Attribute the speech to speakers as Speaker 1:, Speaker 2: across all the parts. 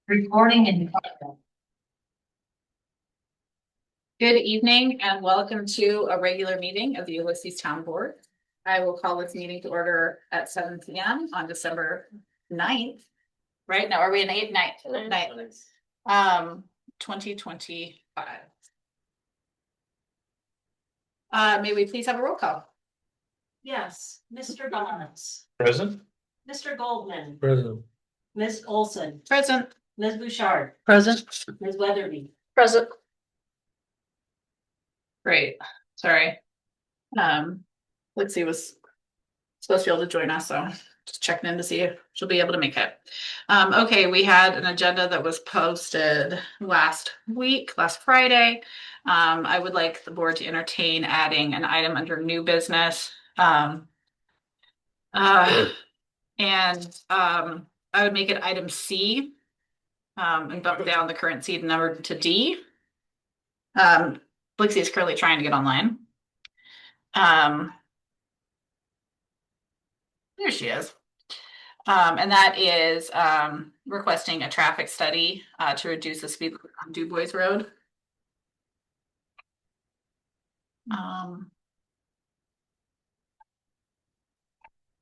Speaker 1: Recording in progress.
Speaker 2: Good evening and welcome to a regular meeting of the Ulysses Town Board. I will call this meeting to order at 7 p.m. on December 9th. Right now, are we in 8th night? 2025. May we please have a roll call?
Speaker 1: Yes, Mr. Donis,
Speaker 3: Present.
Speaker 1: Mr. Goldman,
Speaker 3: Present.
Speaker 1: Ms. Olson,
Speaker 2: Present.
Speaker 1: Ms. Bouchard,
Speaker 2: Present.
Speaker 1: Ms. Weatherby.
Speaker 2: Present. Great. Sorry. Lexi was supposed to be able to join us, so just checking in to see if she'll be able to make it. Okay, we had an agenda that was posted last Friday. I would like the board to entertain adding an item under new business. And I would make it item C, and bump down the current seat number to D. Lexi is currently trying to get online. There she is. And that is requesting a traffic study to reduce the speed on DuBois Road.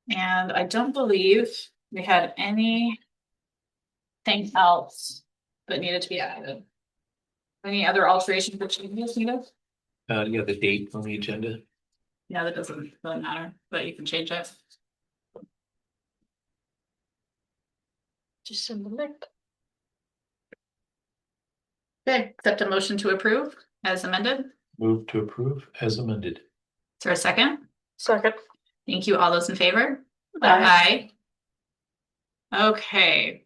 Speaker 2: And I don't believe we had anything else that needed to be added. Any other alterations or changes needed?
Speaker 3: You have the date on the agenda.
Speaker 2: Yeah, that doesn't really matter, but you can change it.
Speaker 1: Just send the link.
Speaker 2: Okay, accept a motion to approve as amended.
Speaker 3: Move to approve as amended.
Speaker 2: Is there a second?
Speaker 1: Second.
Speaker 2: Thank you. All those in favor?
Speaker 1: Aye.
Speaker 2: Okay.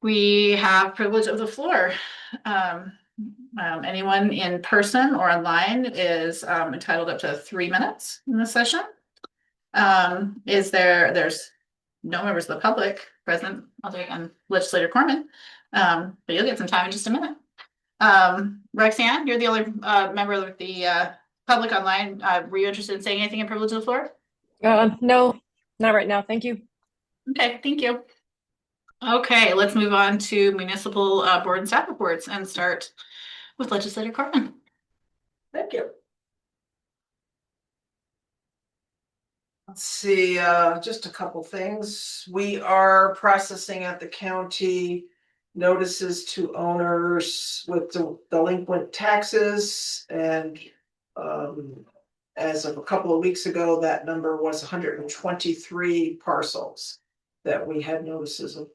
Speaker 2: We have privilege of the floor. Anyone in person or online is entitled up to 3 minutes in this session. There's no members of the public present other than Legislator Corman. But you'll get some time in just a minute. Roxanne, you're the only member of the public online. Were you interested in saying anything in privilege of the floor?
Speaker 4: No, not right now. Thank you.
Speaker 2: Okay, thank you. Okay, let's move on to municipal board and staff reports and start with Legislator Corman.
Speaker 5: Thank you. Let's see, just a couple things. We are processing at the county notices to owners with delinquent taxes, and as of a couple of weeks ago, that number was 123 parcels that we had notices of,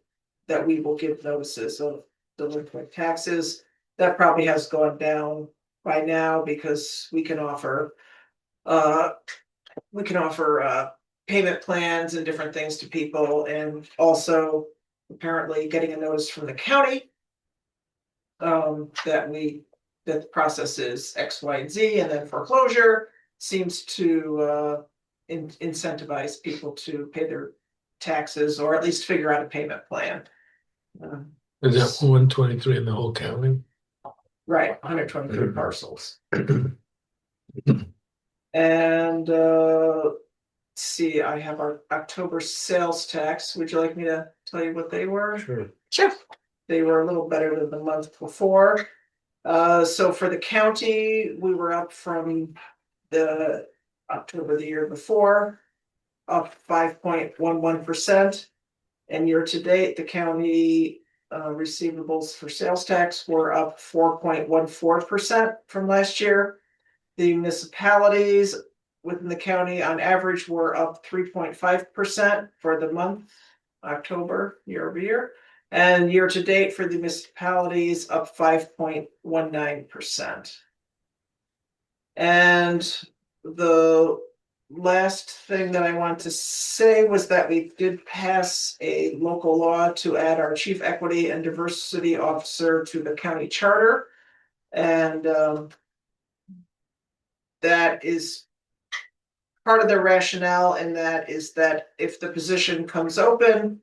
Speaker 5: that we will give notices of delinquent taxes. That probably has gone down by now because we can offer payment plans and different things to people, and also apparently getting a notice from the county that the process is X, Y, and Z, and then foreclosure seems to incentivize people to pay their taxes or at least figure out a payment plan.
Speaker 3: Is that 123 in the whole county?
Speaker 5: Right, 123 parcels. And let's see, I have our October sales tax. Would you like me to tell you what they were?
Speaker 3: Sure.
Speaker 2: Sure.
Speaker 5: They were a little better than the month before. So for the county, we were up from the October the year before, up 5.11%. And year to date, the county receivables for sales tax were up 4.14% from last year. The municipalities within the county on average were up 3.5% for the month, October, year over year. And year to date for the municipalities up 5.19%. And the last thing that I want to say was that we did pass a local law to add our chief equity and diversity officer to the county charter. And that is part of the rationale, and that is that if the position comes open,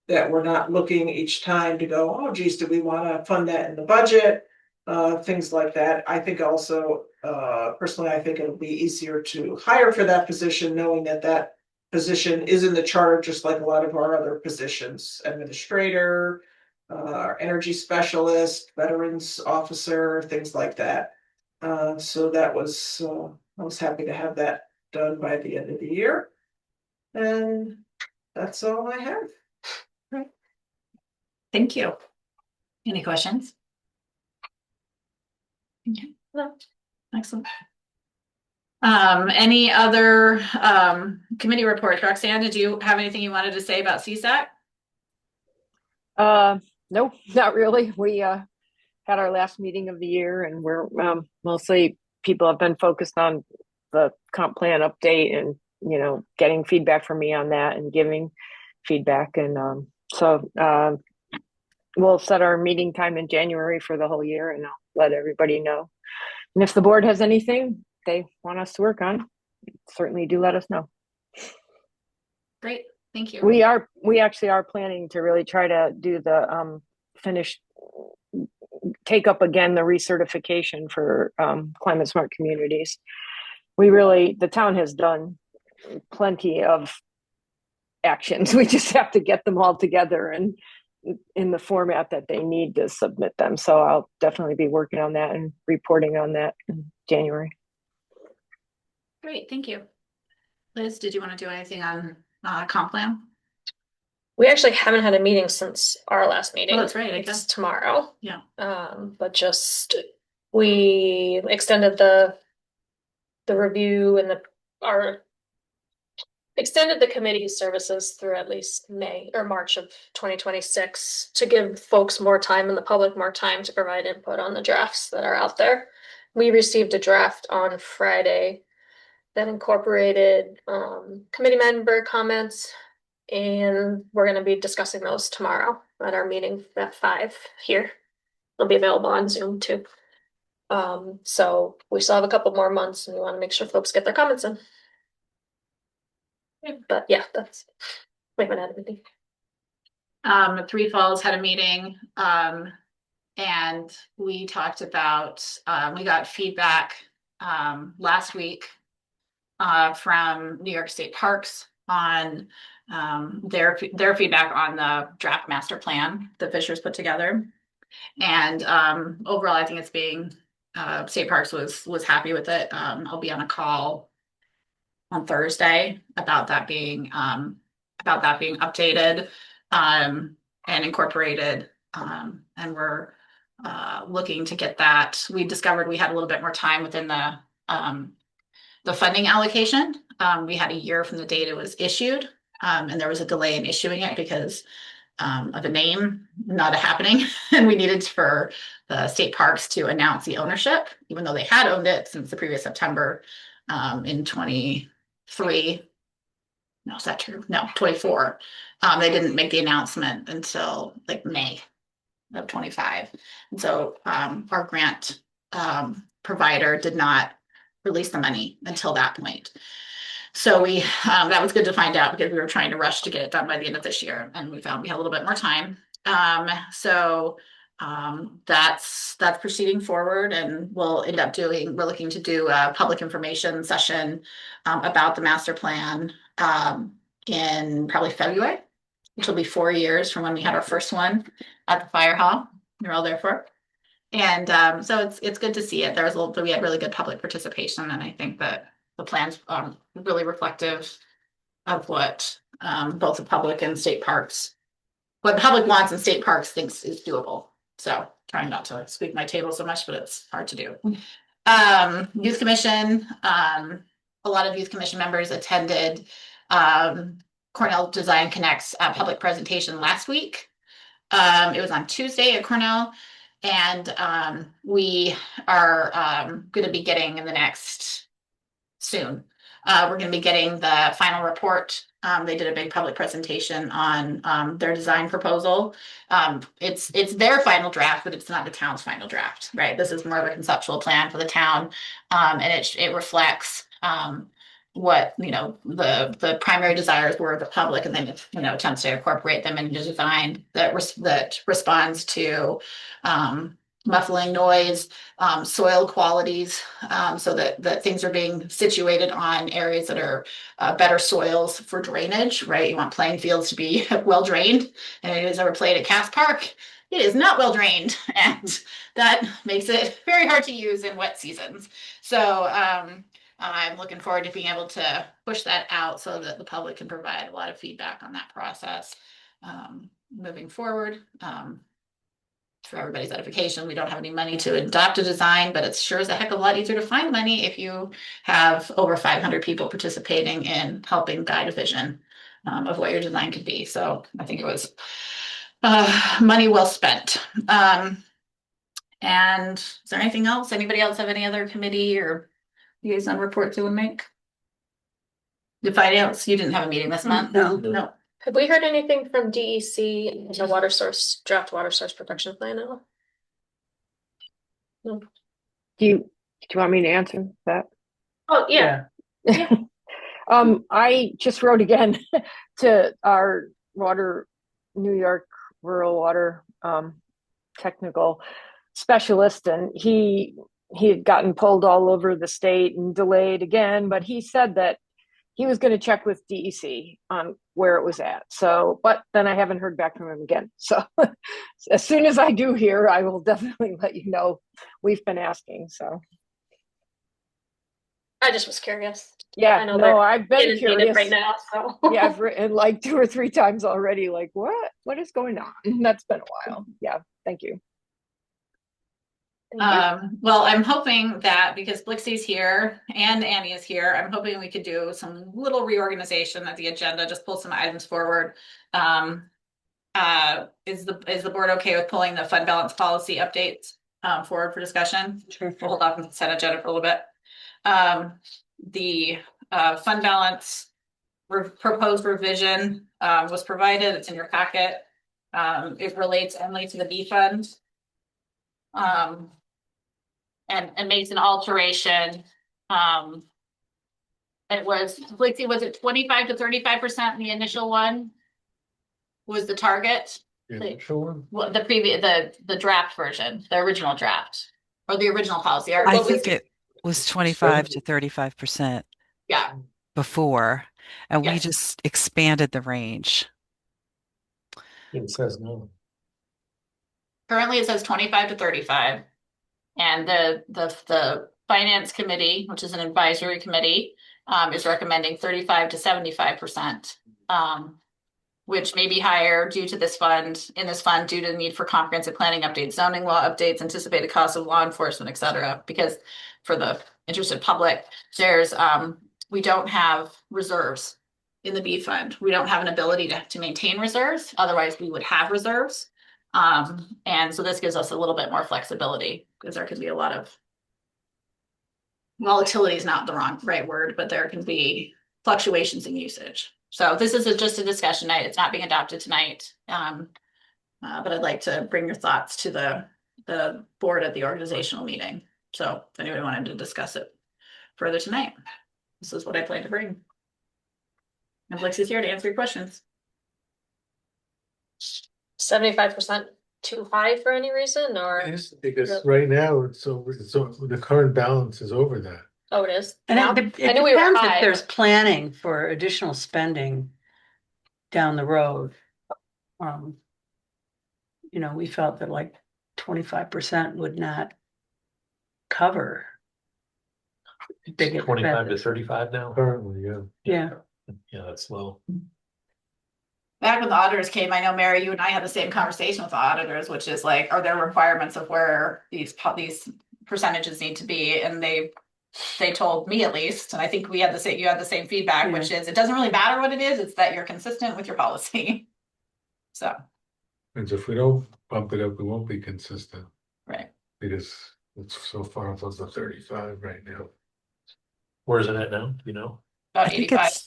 Speaker 5: that we're not looking each time to go, oh geez, do we want to fund that in the budget? Things like that. I think also, personally, I think it'll be easier to hire for that position, knowing that position is in the charter, just like a lot of our other positions, administrator, our energy specialist, veterans officer, things like that. So that was, I was happy to have that done by the end of the year. And that's all I have.
Speaker 2: Thank you. Any questions? Okay, no. Excellent. Any other committee reports? Roxanne, did you have anything you wanted to say about CSAC?
Speaker 4: No, not really. We had our last meeting of the year, and we're mostly people have been focused on the comp plan update and getting feedback from me on that and giving feedback. And so we'll set our meeting time in January for the whole year, and I'll let everybody know. And if the board has anything they want us to work on, certainly do let us know.
Speaker 2: Great, thank you.
Speaker 4: We actually are planning to really try to do the take up again the recertification for climate smart communities. The town has done plenty of actions. We just have to get them all together and in the format that they need to submit them. So I'll definitely be working on that and reporting on that in January.
Speaker 2: Great, thank you. Liz, did you want to do anything on comp plan?
Speaker 6: We actually haven't had a meeting since our last meeting.
Speaker 2: Oh, that's right, I
Speaker 6: It's
Speaker 2: guess.
Speaker 6: tomorrow.
Speaker 2: Yeah.
Speaker 6: But just we extended the review and extended the committee services through at least May or March of 2026 to give folks more time and the public more time to provide input on the drafts that are out there. We received a draft on Friday that incorporated committee member comments, and we're going to be discussing those tomorrow at our meeting at 5 here. They'll be available on Zoom too. So we still have a couple more months, and we want to make sure folks get their comments in. But yeah, we haven't had anything.
Speaker 2: Three Falls had a meeting, and we talked about, we got feedback last week from New York State Parks on their feedback on the draft master plan that Fisher's put together. And overall, I think it's being State Parks was happy with it. I'll be on a call on Thursday about that being updated and incorporated. And we're looking to get that. We discovered we had a little bit more time within the funding allocation. We had a year from the date it was issued, and there was a delay in issuing it because of a name not happening. And we needed for the state parks to announce the ownership, even though they had owned it since the previous September in 23. No, is that true? No, 24. They didn't make the announcement until like May of 25. And so our grant provider did not release the money until that point. So we that was good to find out because we were trying to rush to get it done by the end of this year, and we found we had a little bit more time. So that's proceeding forward, and we'll end up we're looking to do a public information session about the master plan in probably February, which will be 4 years from when we had our first one at the fire hall. You're all there for. And so it's good to see it. We had really good public participation, and I think that the plan's really reflective of what both the public and state parks, what the public wants and state parks thinks is doable. So trying not to squeak my table so much, but it's hard to do. Youth Commission, a lot of Youth Commission members attended Cornell Design Connect's public presentation last week. It was on Tuesday at Cornell. And we are going to be getting in the next soon. We're going to be getting the final report. They did a big public presentation on their design proposal. It's their final draft, but it's not the town's final draft, right? This is more of a conceptual plan for the town, and it reflects what the primary desires were of the public, and then attempts to incorporate them into design that responds to muffling noise, soil qualities, so that things are being situated on areas that are better soils for drainage, right? You want playing fields to be well drained. And if anybody's ever played at Cass Park, it is not well drained, and that makes it very hard to use in wet seasons. So I'm looking forward to being able to push that out so that the public can provide a lot of feedback on that process moving forward. For everybody's edification, we don't have any money to adopt a design, but it's sure as a heck of a lot easier to find money if you have over 500 people participating in helping guide a vision of what your design could be. So I think it was money well spent. And is there anything else? Anybody else have any other committee or liaison reports you would make? The finance, you didn't have a meeting this month? No.
Speaker 6: Have we heard anything from DEC and the draft water source protection plan at all? No.
Speaker 4: Do you want me to answer that?
Speaker 6: Oh, yeah.
Speaker 4: I just wrote again to our New York rural water technical specialist, and he had gotten pulled all over the state and delayed again, but he said that he was going to check with DEC on where it was at. So, but then I haven't heard back from him again. So as soon as I do hear, I will definitely let you know. We've been asking, so.
Speaker 6: I just was curious.
Speaker 4: Yeah,
Speaker 6: I know
Speaker 4: no, I've been
Speaker 6: It is needed
Speaker 4: curious.
Speaker 6: right now, so.
Speaker 4: Yeah, I've written like 2 or 3 times already, like, what is going on? That's been a while. Yeah, thank you.
Speaker 2: Well, I'm hoping that because Blixie's here and Annie is here, I'm hoping we could do some little reorganization of the agenda, just pull some items forward. Is the board okay with pulling the fund balance policy updates forward for discussion?
Speaker 1: Sure.
Speaker 2: We'll hold off on the consent agenda for a little bit. The fund balance proposed revision was provided. It's in your packet. It relates only to the B fund. And makes an alteration. It was, Blixie, was it 25 to 35% in the initial one? Was the target? Well, the draft version, the original draft, or the original policy. Or
Speaker 7: I
Speaker 2: what was
Speaker 7: think it was 25 to 35%
Speaker 2: Yeah.
Speaker 7: before, and we
Speaker 2: Yes.
Speaker 7: just expanded the range.
Speaker 3: It says no.
Speaker 2: Currently, it says 25 to 35. And the finance committee, which is an advisory committee, is recommending 35 to 75%, which may be higher due to this fund, due to the need for comprehensive planning updates, zoning law updates, anticipated costs of law enforcement, et cetera. Because for the interested public, there's we don't have reserves in the B fund. We don't have an ability to maintain reserves. Otherwise, we would have reserves. And so this gives us a little bit more flexibility because there can be a lot of volatility is not the right word, but there can be fluctuations in usage. So this is just a discussion night. It's not being adopted tonight. But I'd like to bring your thoughts to the board at the organizational meeting. So if anybody wanted to discuss it further tonight, this is what I plan to bring. And Blixie's here to answer your questions.
Speaker 6: 75% too high for any reason, or?
Speaker 3: Yes, because right now it's over, so the current balance is over that.
Speaker 6: Oh, it is.
Speaker 1: And
Speaker 6: Now?
Speaker 1: it
Speaker 6: I knew we were
Speaker 1: depends
Speaker 6: high,
Speaker 1: if there's
Speaker 6: but-
Speaker 1: planning for additional spending down the road. We felt that like 25% would not cover big
Speaker 8: 25 to
Speaker 1: expenses.
Speaker 8: 35 now?
Speaker 3: Currently, yeah.
Speaker 1: Yeah.
Speaker 8: Yeah, that's low.
Speaker 2: Back when the auditors came, I know Mary, you and I had the same conversation with the auditors, which is like, are there requirements of where these percentages need to be? And they told me at least, and I think you had the same feedback,
Speaker 1: Yeah.
Speaker 2: which is it doesn't really matter what it is, it's that you're consistent with your policy. So,
Speaker 3: And if we don't bump it up, we won't be consistent
Speaker 2: right.
Speaker 3: because it's so far above the 35 right now.
Speaker 8: Where's it at now? You know?
Speaker 2: About
Speaker 7: I think
Speaker 2: 85.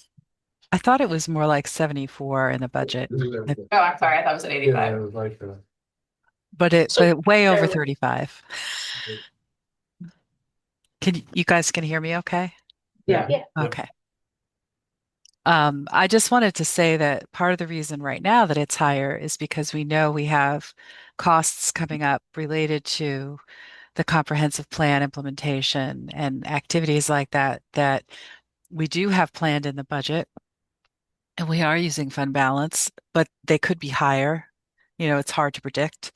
Speaker 7: I thought it was more like 74 in the budget,
Speaker 2: Oh, I'm sorry, I thought it was at
Speaker 3: Yeah,
Speaker 2: 85.
Speaker 3: it was like that.
Speaker 7: but way over
Speaker 6: Fairly.
Speaker 7: 35. You guys can hear me okay?
Speaker 1: Yeah.
Speaker 6: Yeah.
Speaker 7: Okay. I just wanted to say that part of the reason right now that it's higher is because we know we have costs coming up related to the comprehensive plan implementation and activities like that that we do have planned in the budget. And we are using fund balance, but they could be higher. It's hard to predict.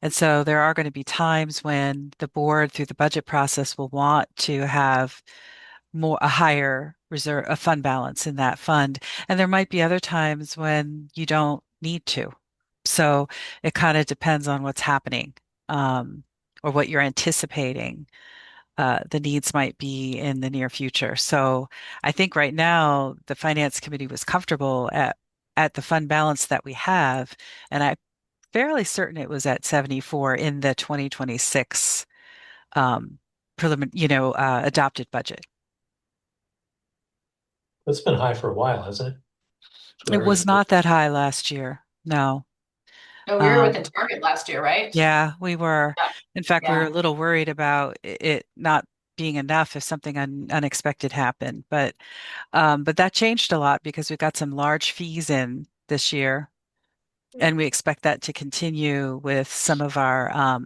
Speaker 7: And so there are going to be times when the board, through the budget process, will want to have a higher reserve, a fund balance in that fund. And there might be other times when you don't need to. So it kind of depends on what's happening, or what you're anticipating the needs might be in the near future. So I think right now the finance committee was comfortable at the fund balance that we have, and I'm fairly certain it was at 74 in the 2026 adopted budget.
Speaker 8: It's been high for a while, hasn't it?
Speaker 7: It was not that high last year. No.
Speaker 2: No, we were within
Speaker 7: Um,
Speaker 2: target last year, right?
Speaker 7: yeah, we were.
Speaker 2: Yeah.
Speaker 7: In fact, we were
Speaker 2: Yeah.
Speaker 7: a little worried about it not being enough if something unexpected happened. But that changed a lot because we got some large fees in this year, and we expect that to continue with some of our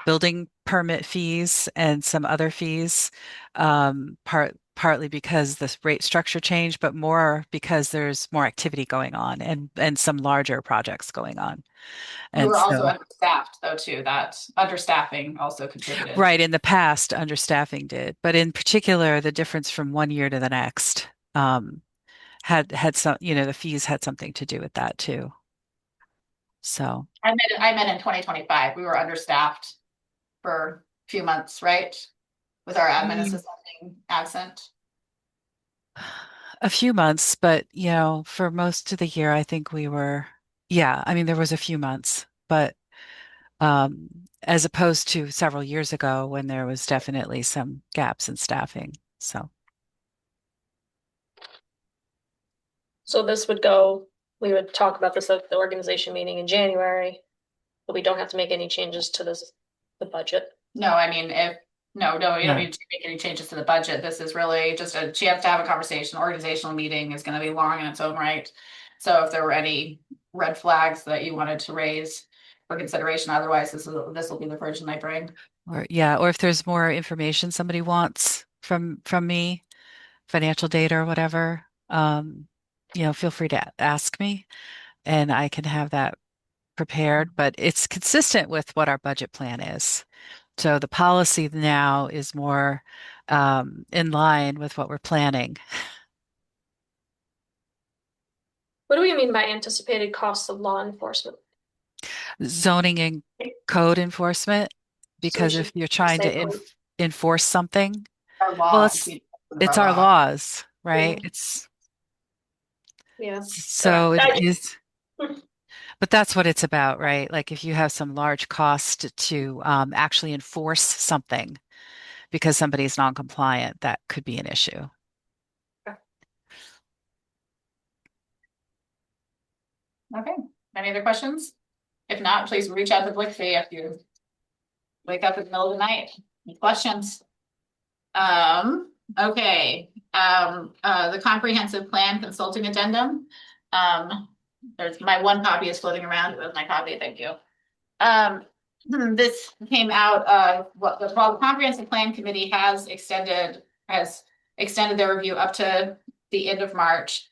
Speaker 7: building permit fees and some other fees, partly because the rate structure changed, but more because there's more activity going on and some larger projects going on.
Speaker 2: We
Speaker 7: And
Speaker 2: were also
Speaker 7: so,
Speaker 2: understaffed though, too. That understaffing also contributed.
Speaker 7: right, in the past, understaffing did, but in particular, the difference from one year to the next had some, the fees had something to do with that too. So,
Speaker 2: I meant in 2025, we were understaffed for a few months, right? With our admin
Speaker 7: Mm.
Speaker 2: assistant being absent.
Speaker 7: a few months, but for most of the year, I think we were, yeah, I mean, there was a few months, but as opposed to several years ago when there was definitely some gaps in staffing. So,
Speaker 6: So we would talk about this at the organization meeting in January, but we don't have to make any changes to the budget.
Speaker 2: No, I mean, no, you don't
Speaker 7: no.
Speaker 2: need to make any changes to the budget. This is really just a chance to have a conversation. Organizational meeting is going to be long in its own right. So if there were any red flags that you wanted to raise for consideration, otherwise this will be the version I bring.
Speaker 7: Or if there's more information somebody wants from me, financial data or whatever, feel free to ask me and I can have that prepared, but it's consistent with what our budget plan is. So the policy now is more in line with what we're planning.
Speaker 6: What do we mean by anticipated costs of law enforcement?
Speaker 7: Zoning and code enforcement, because if
Speaker 6: should
Speaker 7: you're trying
Speaker 6: say
Speaker 7: to
Speaker 6: code.
Speaker 7: enforce something,
Speaker 2: Our
Speaker 7: well,
Speaker 2: laws.
Speaker 7: it's our laws, right?
Speaker 6: Yeah.
Speaker 7: It's
Speaker 6: Yeah.
Speaker 7: so it is, but that's what it's about, right? Like if you have some large cost to actually enforce something because somebody's non-compliant, that could be an issue.
Speaker 2: Okay, any other questions? If not, please reach out to Blickfee if you wake up in the middle of the night. Any questions? Okay, the comprehensive plan consulting addendum. There's my one copy is floating around. It was my copy, thank you. This came out of what the comprehensive plan committee has extended their review up to the end of March.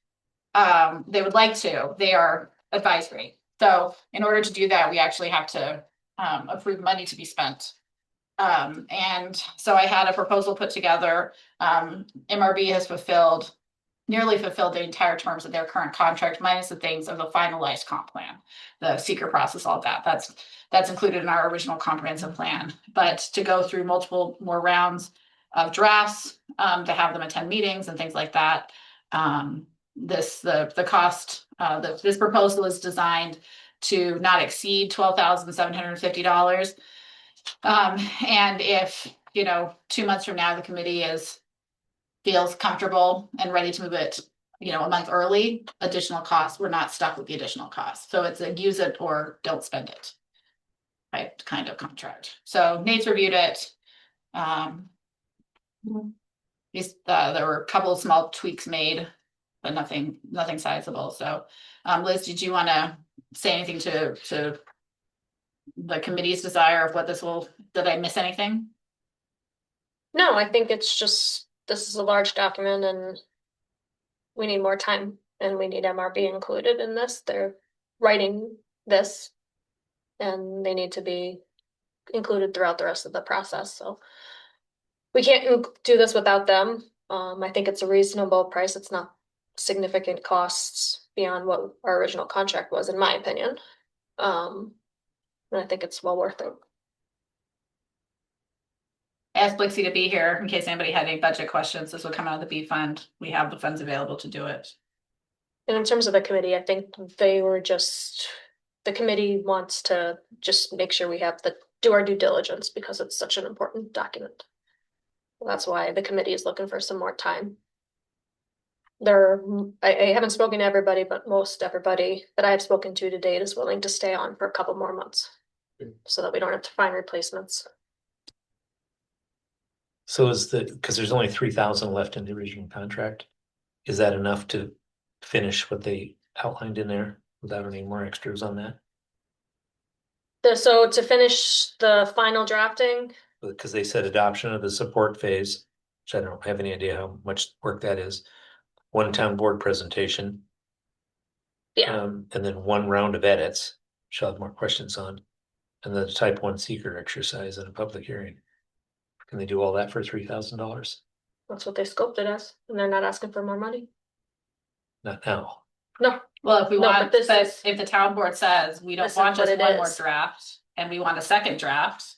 Speaker 2: They would like to, they are advisory. So in order to do that, we actually have to approve money to be spent. And so I had a proposal put together. MRB has nearly fulfilled the entire terms of their current contract, minus the things of the finalized comp plan, the seeker process, all of that. That's included in our original comprehensive plan. But to go through multiple more rounds of drafts, to have them attend meetings and things like that. This proposal is designed to not exceed $12,750. And if 2 months from now the committee feels comfortable and ready to move it a month early, additional costs, we're not stuck with the additional costs. So it's a use it or don't spend it right kind of contract. So Nate's reviewed it. There were a couple of small tweaks made but nothing sizable. So, Liz, did you want to say anything to the committee's desire of what did I miss anything?
Speaker 6: No, I think it's just, this is a large document and we need more time and we need MRB included in this. They're writing this and they need to be included throughout the rest of the process, so we can't do this without them. I think it's a reasonable price. It's not significant costs beyond what our original contract was, in my opinion. And I think it's well worth it.
Speaker 2: Ask Blixie to be here in case anybody had any budget questions. This will come out of the B fund. We have the funds available to do it.
Speaker 6: And in terms of the committee, I think the committee wants to just make sure we do our due diligence because it's such an important document. That's why the committee is looking for some more time. I haven't spoken to everybody, but most everybody that I've spoken to date is willing to stay on for a couple more months so that we don't have to find replacements.
Speaker 8: So because there's only 3,000 left in the original contract, is that enough to finish what they outlined in there without any more extras on that?
Speaker 6: So to finish the final drafting,
Speaker 8: Because they said adoption of the support phase, which I don't have any idea how much work that is. One town board presentation.
Speaker 6: yeah,
Speaker 8: And then one round of edits, which I'll have more questions on. And then the type 1 seeker exercise in a public hearing. Can they do all that for $3,000?
Speaker 6: that's what they scoped it as, and they're not asking for more money.
Speaker 8: Not now.
Speaker 6: No,
Speaker 2: Well, if we
Speaker 6: No,
Speaker 2: want,
Speaker 6: but
Speaker 2: if the town board says we don't
Speaker 6: This is
Speaker 2: want just
Speaker 6: what it
Speaker 2: one more
Speaker 6: is.
Speaker 2: draft and we want a second draft,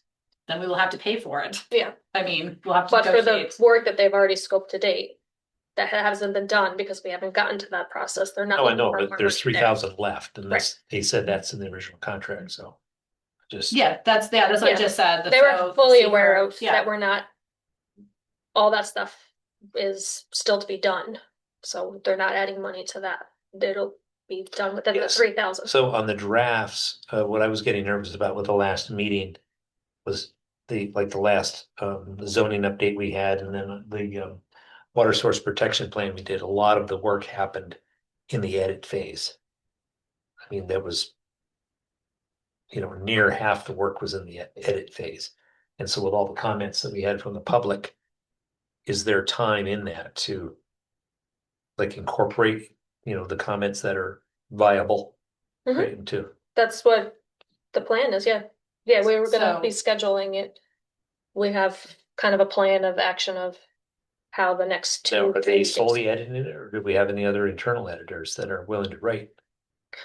Speaker 2: then we will have to pay for it.
Speaker 6: yeah,
Speaker 2: I mean, we'll have to
Speaker 6: but for the
Speaker 2: negotiate.
Speaker 6: work that they've already scoped to date, that hasn't been done because we haven't gotten to that process. They're not.
Speaker 8: Oh, I
Speaker 6: looking
Speaker 8: know,
Speaker 6: for
Speaker 8: but
Speaker 6: more
Speaker 8: there's
Speaker 6: money there.
Speaker 8: 3,000 left and they said that's in the original contract, so. Just.
Speaker 2: Yeah, that's what I
Speaker 6: Yeah.
Speaker 2: just said.
Speaker 6: They were fully aware of
Speaker 2: Yeah.
Speaker 6: that we're not, all that stuff is still to be done. So they're not adding money to that. It'll be done within the
Speaker 8: Yes.
Speaker 6: 3,000.
Speaker 8: So on the drafts, what I was getting nervous about with the last meeting was the last zoning update we had, and then the water source protection plan we did. A lot of the work happened in the edit phase. I mean, there was, near half the work was in the edit phase. And so with all the comments that we had from the public, is there time in that to incorporate, the comments that are viable,
Speaker 6: Mhm.
Speaker 8: right, into.
Speaker 6: That's what the plan is, yeah. Yeah, we were gonna
Speaker 2: So-
Speaker 6: be scheduling it. We have kind of a plan of action of how the next
Speaker 8: Now,
Speaker 6: two.
Speaker 8: are
Speaker 6: three
Speaker 8: they
Speaker 6: steps-
Speaker 8: solely editing it, or do we have any other internal editors that are willing to write?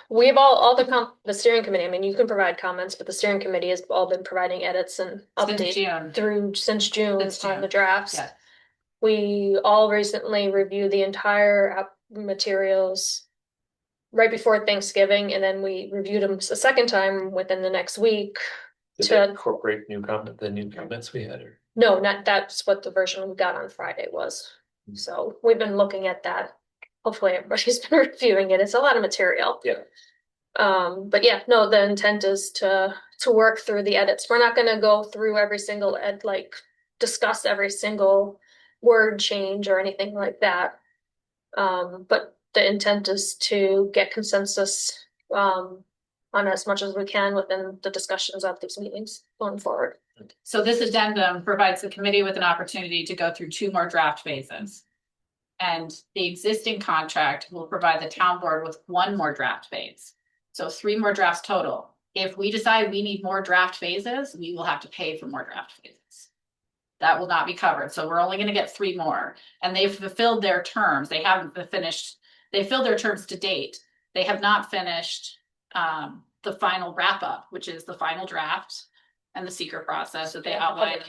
Speaker 6: We have all the steering committee, I mean, you can provide comments, but the steering committee has all been providing edits and
Speaker 2: Since
Speaker 6: updates
Speaker 2: June.
Speaker 6: since June
Speaker 2: Since
Speaker 6: on the
Speaker 2: June,
Speaker 6: drafts.
Speaker 2: yeah.
Speaker 6: We all recently reviewed the entire materials right before Thanksgiving, and then we reviewed them a second time within the next week.
Speaker 8: Did
Speaker 6: To-
Speaker 8: they incorporate the new comments we had, or?
Speaker 6: No, that's what the version we got on Friday was. So we've been looking at that. Hopefully everybody's been reviewing it. It's a lot of material.
Speaker 8: Yeah.
Speaker 6: But yeah, no, the intent is to work through the edits. We're not gonna go through every single discuss every single word change or anything like that. But the intent is to get consensus on as much as we can within the discussions of these meetings going forward.
Speaker 2: So this addendum provides the committee with an opportunity to go through 2 more draft phases. And the existing contract will provide the town board with 1 more draft phase. So 3 more drafts total. If we decide we need more draft phases, we will have to pay for more draft phases. That will not be covered. So we're only gonna get 3 more. And they've fulfilled their terms. They haven't finished, they filled their terms to date. They have not finished the final wrap up, which is the final draft and the seeker process that they outlined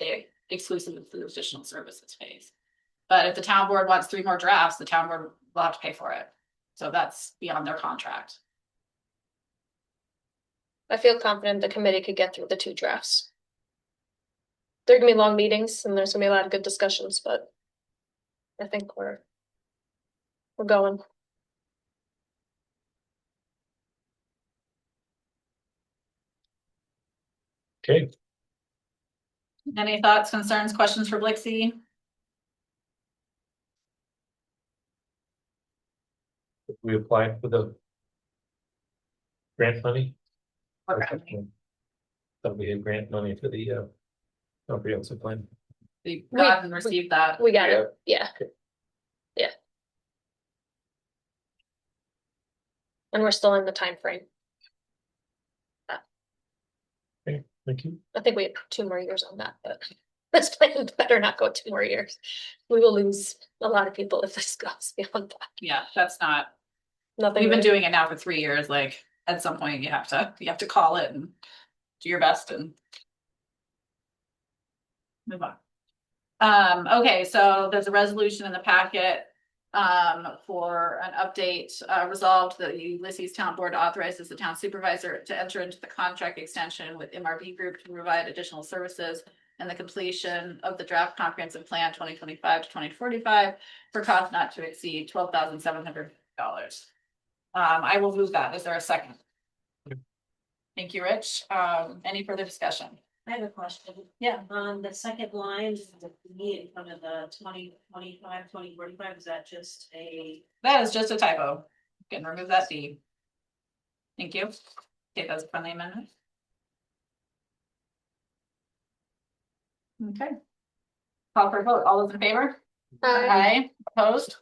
Speaker 2: exclusively for the additional services phase. But if the town board wants 3 more drafts, the town board will have to pay for it. So that's beyond their contract.
Speaker 6: I feel confident the committee could get through the 2 drafts. They're gonna be long meetings and there's gonna be a lot of good discussions, but I think we're going.
Speaker 8: Okay,
Speaker 2: Any thoughts, concerns, questions for Blixie?
Speaker 8: We applied for the grant money.
Speaker 2: Okay.
Speaker 8: Thought we had grant money for the comprehensive plan.
Speaker 2: We got and received that.
Speaker 6: We got it, yeah. Yeah. And we're still in the time frame.
Speaker 8: Okay, thank you.
Speaker 6: I think we have 2 more years on that, but this plan better not go 2 more years. We will lose a lot of people if this goes beyond that.
Speaker 2: Yeah, that's not,
Speaker 6: Nothing.
Speaker 2: we've been
Speaker 6: really-
Speaker 2: doing it now for 3 years, like, at some point you have to call it and do your best and move on. Okay, so there's a resolution in the packet for an update, resolved that the Ulysses Town Board authorizes the town supervisor to enter into the contract extension with MRB Group to provide additional services and the completion of the draft comprehensive plan 2025 to 2045 for cost not to exceed $12,700. I will move that. Is there a second? Thank you, Rich. Any further discussion?
Speaker 9: I have a question.
Speaker 2: Yeah.
Speaker 9: On the second line, the B in front of the 2025, 2045, is that just a?
Speaker 2: That is just a typo. Can remove that D. Thank you. Okay, that's a friendly amendment. Okay. Call for a vote. All those in favor? Aye. Opposed?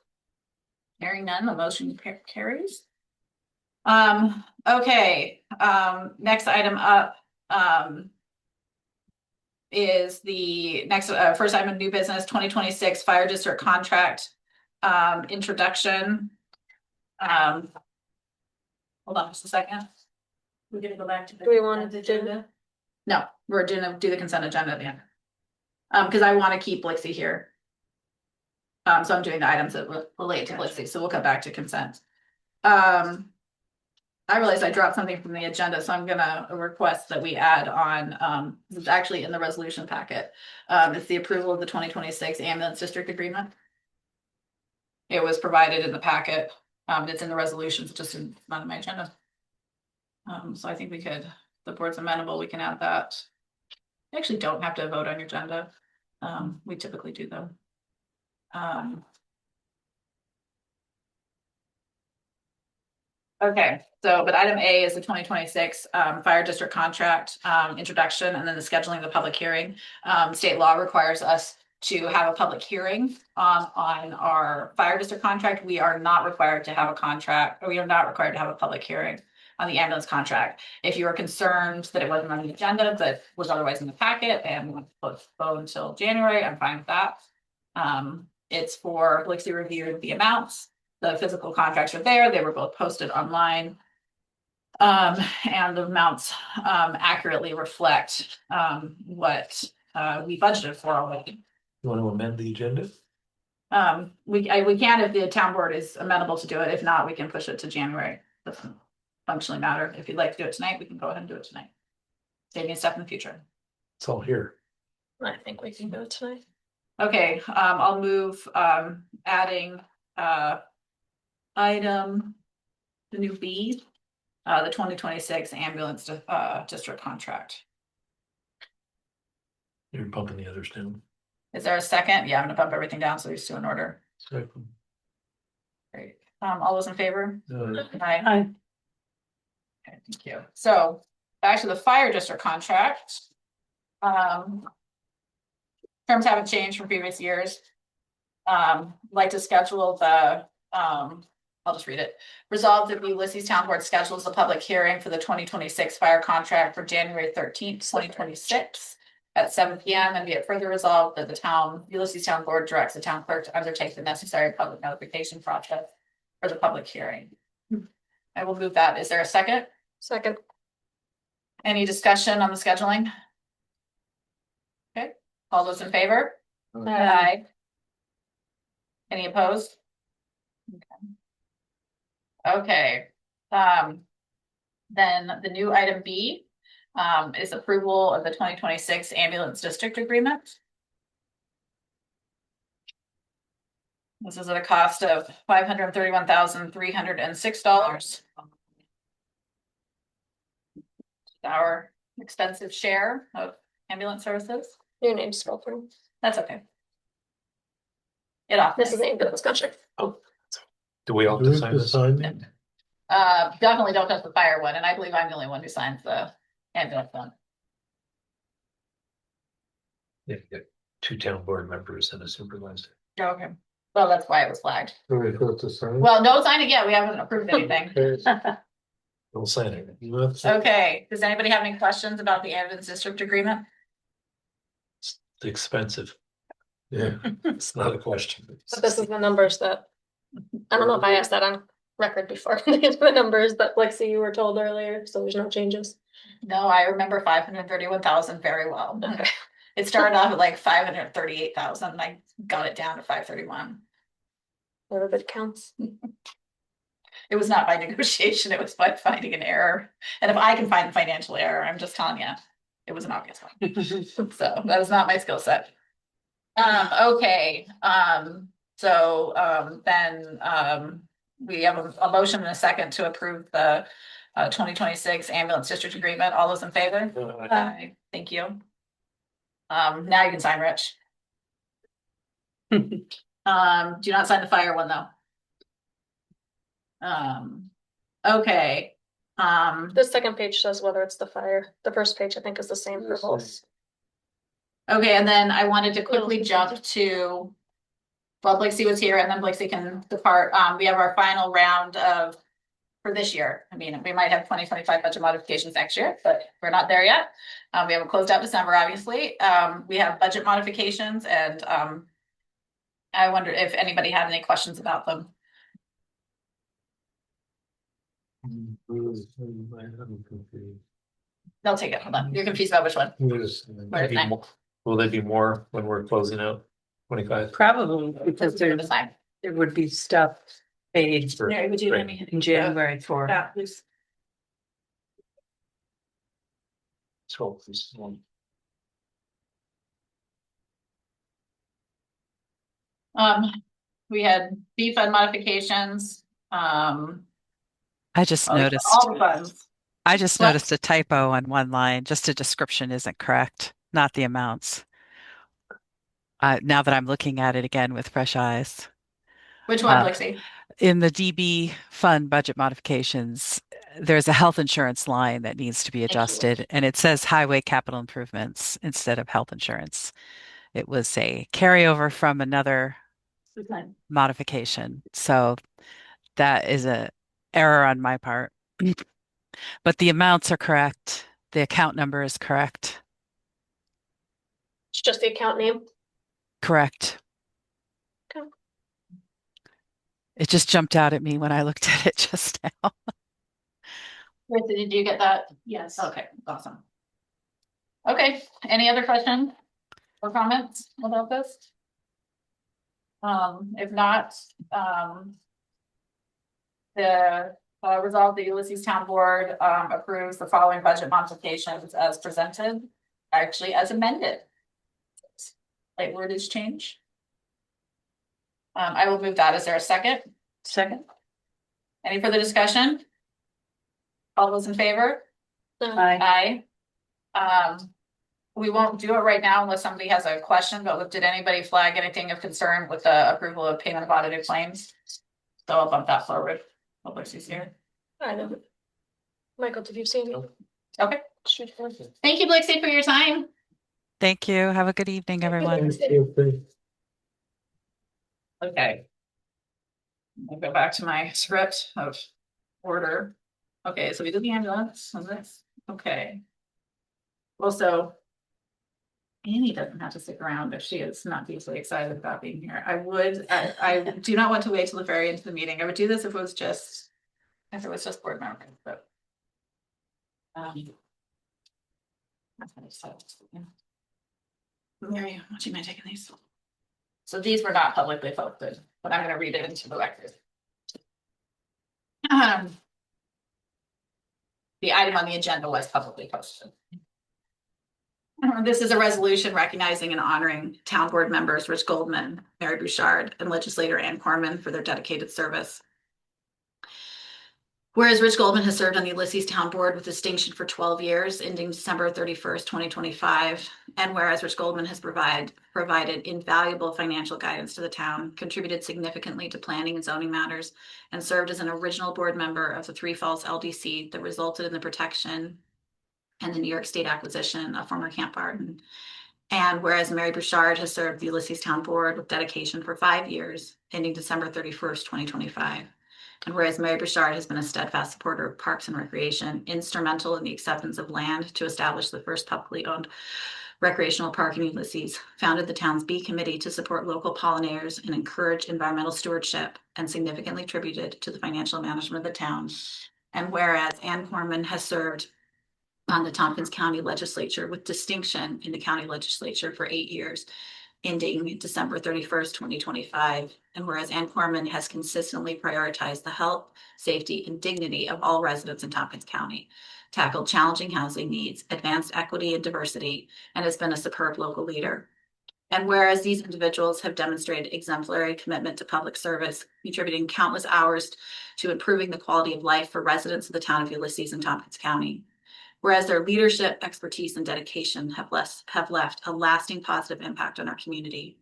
Speaker 2: Hearing none, the motion carries. Okay, next item up, is the next, first item of new business, 2026 fire district contract, introduction. Hold on just a second.
Speaker 9: We're gonna go back to the.
Speaker 6: Do we want to
Speaker 9: agenda?
Speaker 2: No, we're gonna do the consent agenda at the end. Because I want to keep Blixie here. So I'm doing the items that relate to Blixie, so we'll come back to consent. I realized I dropped something from the agenda, so I'm gonna request that we add on, this is actually in the resolution packet. It's the approval of the 2026 ambulance district agreement. It was provided in the packet. It's in the resolutions, just not in my agenda. So I think we could, the board's amenable, we can add that. You actually don't have to vote on your agenda. We typically do though. Okay, so, but item A is the 2026 fire district contract introduction, and then the scheduling of the public hearing. State law requires us to have a public hearing on our fire district contract. We are not required to have a contract, or we are not required to have a public hearing on the ambulance contract. If you are concerned that it wasn't on the agenda, but was otherwise in the packet and want to postpone until January, I'm fine with that. It's for Blixie reviewed the amounts. The physical contracts are there. They were both posted online. And the amounts accurately reflect what we budgeted for already.
Speaker 8: You want to amend the agenda?
Speaker 2: We can if the town board is amenable to do it. If not, we can push it to January. Doesn't functionally matter. If you'd like to do it tonight, we can go ahead and do it tonight. Save me a step in the future.
Speaker 8: It's all here.
Speaker 6: I think we can do it tonight.
Speaker 2: Okay, I'll move adding item the new B, the 2026 ambulance district contract.
Speaker 8: You're bumping the others down.
Speaker 2: Is there a second? Yeah, I'm gonna bump everything down so these two in order.
Speaker 8: Second.
Speaker 2: Great. All those in favor? Aye.
Speaker 1: Aye.
Speaker 2: Okay, thank you. So back to the fire district contract. Terms haven't changed from previous years. Like to schedule the, I'll just read it. Resolved that the Ulysses Town Board schedules a public hearing for the 2026 fire contract for January 13th, 2026 at 7 p.m. and be it further resolved that the Ulysses Town Board directs the town clerk to undertake the necessary public notification process for the public hearing. I will move that. Is there a second?
Speaker 6: Second.
Speaker 2: Any discussion on the scheduling? Okay, all those in favor? Aye. Any opposed? Okay. Then the new item B is approval of the 2026 ambulance district agreement. This is at a cost of $531,306. Our expensive share of ambulance services.
Speaker 6: Your name's spelled wrong.
Speaker 2: That's okay. It off.
Speaker 6: This is the ambulance contract.
Speaker 8: Oh. Do we all have
Speaker 3: Do
Speaker 8: to
Speaker 3: we
Speaker 8: sign
Speaker 3: have to
Speaker 8: this?
Speaker 3: sign it?
Speaker 2: Definitely don't touch the fire one, and I believe I'm the only one who signs the ambulance one.
Speaker 8: Yeah, you got 2 town board members and a supervisor.
Speaker 2: Okay. Well, that's why it was flagged.
Speaker 3: Do we have to sign?
Speaker 2: Well, no signing yet. We haven't approved anything.
Speaker 3: Okay.
Speaker 8: We'll sign it.
Speaker 3: You have to-
Speaker 2: Okay, does anybody have any questions about the ambulance district agreement?
Speaker 8: It's expensive.
Speaker 3: Yeah.
Speaker 8: It's not a question.
Speaker 6: But this is the numbers that, I don't know if I asked that on record before, these are the numbers that Lexi you were told earlier, so there's no changes.
Speaker 2: No, I remember 531,000 very well.
Speaker 6: Okay.
Speaker 2: It started off at like 538,000, and I got it down to 531.
Speaker 6: Every bit counts.
Speaker 2: It was not by negotiation, it was by finding an error. And if I can find the financial error, I'm just telling you, it was an obvious one. So that is not my skill set. Okay, then we have a motion and a second to approve the 2026 ambulance district agreement. All those in favor? Aye. Thank you. Now you can sign, Rich. Do not sign the fire one though. Okay.
Speaker 6: The second page says whether it's the fire, the first page I think is the same for both.
Speaker 2: Okay, and then I wanted to quickly jump to, well, Blixie was here and then Blixie can depart. We have our final round of, for this year. I mean, we might have 2025 budget modifications next year, but we're not there yet. We haven't closed out December, obviously. We have budget modifications and I wonder if anybody had any questions about them. They'll take it. Hold on. You're confused about which one?
Speaker 3: Yes.
Speaker 2: Where's mine?
Speaker 8: Will there be more when we're closing out 25?
Speaker 1: Probably because
Speaker 2: Let's do the
Speaker 1: there would be stuff paid
Speaker 8: For-
Speaker 2: Mary, would you let
Speaker 8: Great.
Speaker 2: me?
Speaker 1: in January for.
Speaker 2: Yeah, please.
Speaker 8: So, this one.
Speaker 2: We had B fund modifications,
Speaker 7: I just
Speaker 2: all
Speaker 7: noticed,
Speaker 2: the funds.
Speaker 7: I just
Speaker 2: What?
Speaker 7: noticed a typo on one line. Just a description isn't correct, not the amounts. Now that I'm looking at it again with fresh eyes.
Speaker 2: Which one,
Speaker 7: Uh,
Speaker 2: Lexi?
Speaker 7: In the DB fund budget modifications, there's a health insurance line that needs to be
Speaker 2: you.
Speaker 7: adjusted, and it says highway capital improvements instead of health insurance. It was a carryover from another modification. So that is a error on my part. But the amounts are correct. The account number is correct.
Speaker 6: It's just the account name.
Speaker 7: Correct.
Speaker 6: Okay.
Speaker 7: It just jumped out at me when I looked at it just now.
Speaker 2: Krista, did you get that?
Speaker 9: Yes.
Speaker 2: Okay, awesome. Okay, any other questions or comments about this? If not, resolve the Ulysses Town Board approves the following budget modifications as presented, actually as amended. Like wordage change. I will move that. Is there a second?
Speaker 1: Second.
Speaker 2: Any further discussion? All those in favor?
Speaker 1: Aye.
Speaker 2: Aye. We won't do it right now unless somebody has a question, but did anybody flag anything of concern with the approval of payment of audited claims? So I'll bump that forward. Lucy's here.
Speaker 6: I know. Michael, did you see me?
Speaker 2: Okay.
Speaker 6: Shoot.
Speaker 2: Thank you, Blixie, for your time.
Speaker 7: Thank you. Have a good evening, everyone.
Speaker 2: Okay. I'll go back to my script of order. Okay, so we did the ambulance and this, okay. Also, Annie doesn't have to stick around if she is not deeply excited about being here. I do not want to wait till the very end of the meeting. I would do this if it was just board members, but. That's what I said. Mary, would you mind taking these? So these were not publicly posted, but I'm gonna read it into the record. The item on the agenda was publicly posted. This is a resolution recognizing and honoring town board members Rich Goldman, Mary Bouchard, and legislator Ann Corman for their dedicated service. Whereas Rich Goldman has served on the Ulysses Town Board with distinction for 12 years, ending December 31st, 2025. And whereas Rich Goldman has provided invaluable financial guidance to the town, contributed significantly to planning and zoning matters, and served as an original board member of the Three Falls LDC that resulted in the protection and the New York State acquisition of former Camp Barton. And whereas Mary Bouchard has served the Ulysses Town Board with dedication for 5 years, ending December 31st, 2025. And whereas Mary Bouchard has been a steadfast supporter of parks and recreation, instrumental in the acceptance of land to establish the first publicly owned recreational park in Ulysses, founded the town's bee committee to support local pollinators and encourage environmental stewardship, and significantly contributed to the financial management of the town. And whereas Ann Corman has served on the Tompkins County Legislature with distinction in the county legislature for 8 years, ending December 31st, 2025. And whereas Ann Corman has consistently prioritized the health, safety, and dignity of all residents in Tompkins County, tackled challenging housing needs, advanced equity and diversity, and has been a superb local leader. And whereas these individuals have demonstrated exemplary commitment to public service, contributing countless hours to improving the quality of life for residents of the town of Ulysses and Tompkins County. Whereas their leadership, expertise, and dedication have left a lasting positive impact on our community.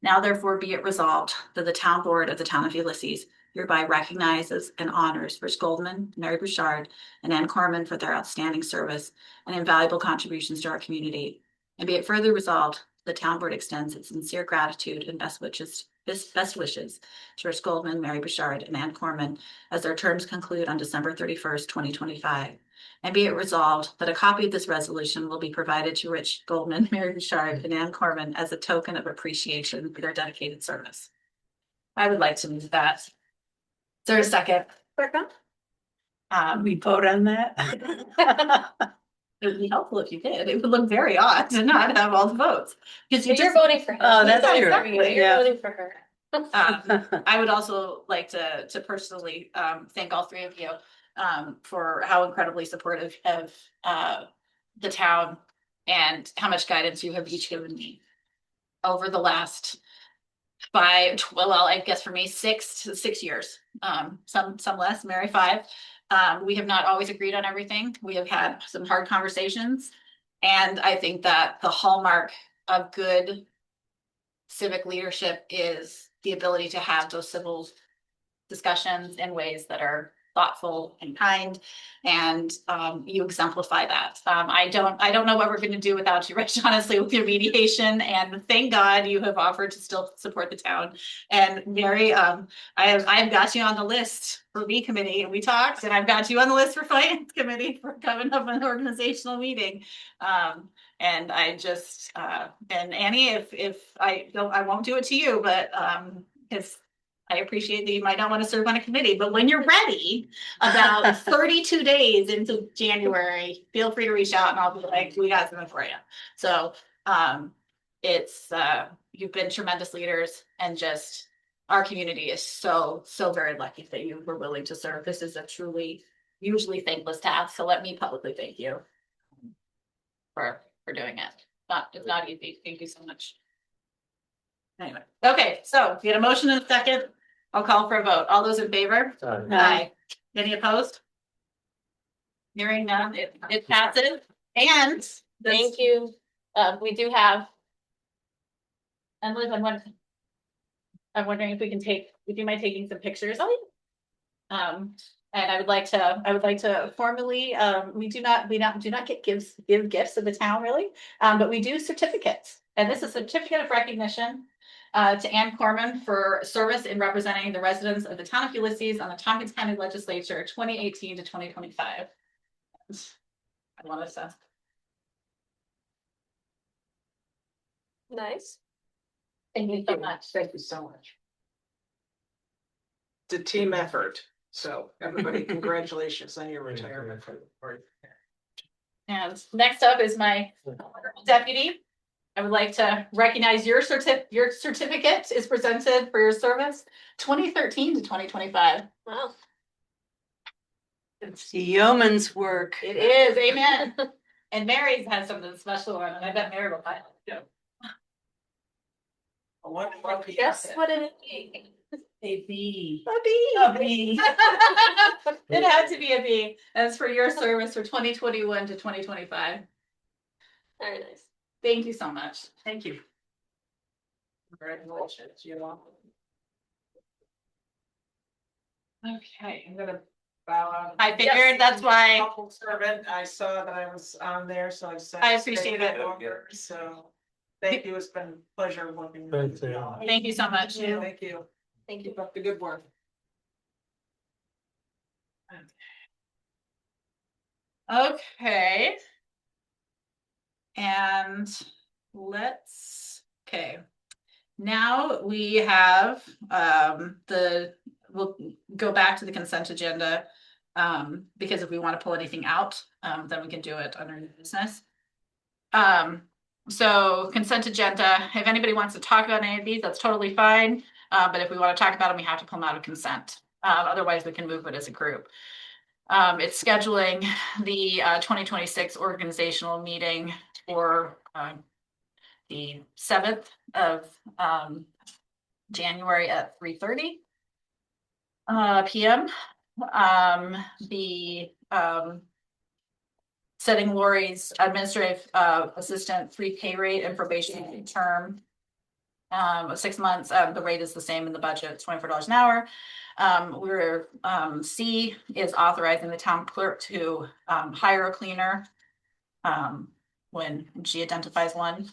Speaker 2: Now therefore be it resolved that the town board of the town of Ulysses hereby recognizes and honors Rich Goldman, Mary Bouchard, and Ann Corman for their outstanding service and invaluable contributions to our community. And be it further resolved, the town board extends its sincere gratitude and best wishes to Rich Goldman, Mary Bouchard, and Ann Corman as their terms conclude on December 31st, 2025. And be it resolved that a copy of this resolution will be provided to Rich Goldman, Mary Bouchard, and Ann Corman as a token of appreciation for their dedicated service. I would like to move that. Is there a second?
Speaker 1: We vote on that?
Speaker 2: It would be helpful if you did. It would look very odd to not have all the votes. Because
Speaker 6: You're voting for her.
Speaker 1: Oh, that's
Speaker 6: You're
Speaker 1: true.
Speaker 6: voting for you. You're
Speaker 1: Yeah.
Speaker 6: voting for her.
Speaker 2: I would also like to personally thank all three of you for how incredibly supportive of the town and how much guidance you have each given me over the last I guess for me 6 years. Some less, Mary 5. We have not always agreed on everything. We have had some hard conversations, and I think that the hallmark of good civic leadership is the ability to have those civil discussions in ways that are thoughtful and kind, and you exemplify that. I don't know what we're going to do without you, Rich, honestly, with your mediation, and thank God you have offered to still support the town. And Mary, I've got you on the list for B committee, and we talked, and I've got you on the list for finance committee for coming up an organizational meeting. And I just and Annie, if I won't do it to you, but because I appreciate that you might not want to serve on a committee, but when you're ready, about 32 days into January, feel free to reach out and I'll be like, we got something for you. So it's you've been tremendous leaders, and just our community is so very lucky that you were willing to serve. This is a truly usually thankless task. So let me publicly thank you for doing it. It's not easy. Thank you so much. Anyway, okay, so we had a motion and a second. I'll call for a vote. All those in favor? Aye. Any opposed? Hearing none, it passes. And
Speaker 6: Thank you.
Speaker 2: we do have. And Liz, I'm wondering if would you mind taking some pictures? And I would like to formally, we do not give gifts of the town really, but we do certificates. And this is a certificate of recognition to Ann Corman for service in representing the residents of the town of Ulysses on the Tompkins County Legislature 2018 to 2025. I want to say.
Speaker 6: Nice.
Speaker 2: Thank you so much.
Speaker 5: Thank you so much. It's a team effort. So everybody, congratulations on your retirement.
Speaker 2: And next up is my deputy. I would like to recognize your certificate is presented for your service 2013 to 2025.
Speaker 6: Wow.
Speaker 1: It's yeoman's work.
Speaker 2: It is, amen. And Mary's has something special on it. I bet Mary will buy it.
Speaker 6: Guess what it is?
Speaker 1: A bee.
Speaker 2: A bee.
Speaker 1: A bee.
Speaker 2: It had to be a bee. That's for your service for 2021 to 2025.
Speaker 6: Very nice.
Speaker 2: Thank you so much.
Speaker 1: Thank you.
Speaker 2: Congratulations, you all. Okay, I'm gonna bow out. I figured that's why.
Speaker 5: Public servant, I saw that I was on there, so I decided.
Speaker 2: I
Speaker 5: to stay
Speaker 2: appreciate
Speaker 5: a bit
Speaker 2: it.
Speaker 5: longer, So, thank you, it's been a pleasure working.
Speaker 3: Thanks,
Speaker 5: with you.
Speaker 3: Ann.
Speaker 2: Thank you so much.
Speaker 5: Thank you.
Speaker 6: Thank you.
Speaker 5: Keep up the good work.
Speaker 2: Okay. And okay. Now we have we'll go back to the consent agenda. Because if we want to pull anything out, then we can do it under new business. So consent agenda, if anybody wants to talk about any of these, that's totally fine. But if we want to talk about them, we have to pull them out of consent. Otherwise we can move it as a group. It's scheduling the 2026 organizational meeting for the 7th of January at 3:30 p.m. Setting Lori's administrative assistant free pay rate and probation term of 6 months. The rate is the same in the budget, it's $24 an hour. C is authorizing the town clerk to hire a cleaner when she identifies one.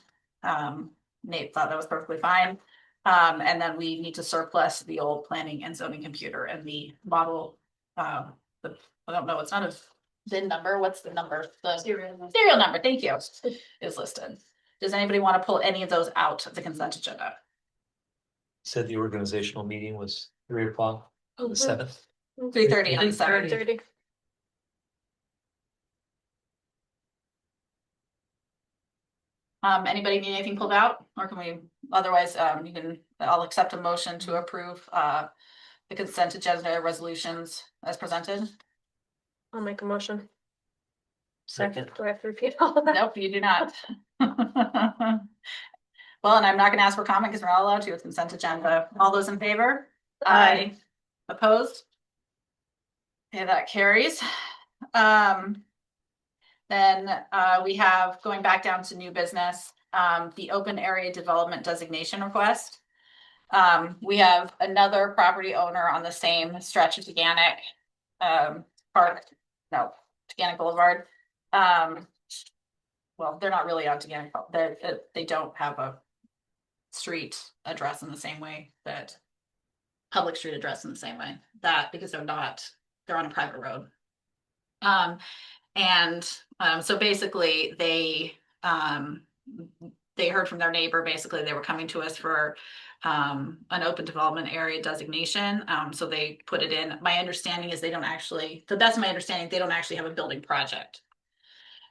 Speaker 2: Nate thought that was perfectly fine. And then we need to surplus the old planning and zoning computer and the model. I don't know, it's not a VIN number. What's the number? The serial number, thank you, is listed. Does anybody want to pull any of those out of the consent agenda?
Speaker 8: Said the organizational meeting was 3 o'clock on the 7th.
Speaker 2: 3:30 on the 7th.
Speaker 6: 3:30.
Speaker 2: Anybody need anything pulled out, or can we, otherwise, I'll accept a motion to approve the consent agenda resolutions as presented.
Speaker 6: I'll make a motion.
Speaker 1: Second.
Speaker 6: Do I have to repeat all of that?
Speaker 2: Nope, you do not. Well, and I'm not gonna ask for comment because we're not allowed to with consent agenda. All those in favor?
Speaker 1: Aye.
Speaker 2: Opposed? Okay, that carries. Then we have, going back down to new business, the open area development designation request. We have another property owner on the same stretch of Teganic Teganic Boulevard. Well, they're not really on Teganic, they don't have a street address in the same way that public street address in the same way that, because they're on a private road. So basically they heard from their neighbor, basically they were coming to us for an open development area designation. So they put it in. My understanding is they don't actually, to the best of my understanding, they don't actually have a building project.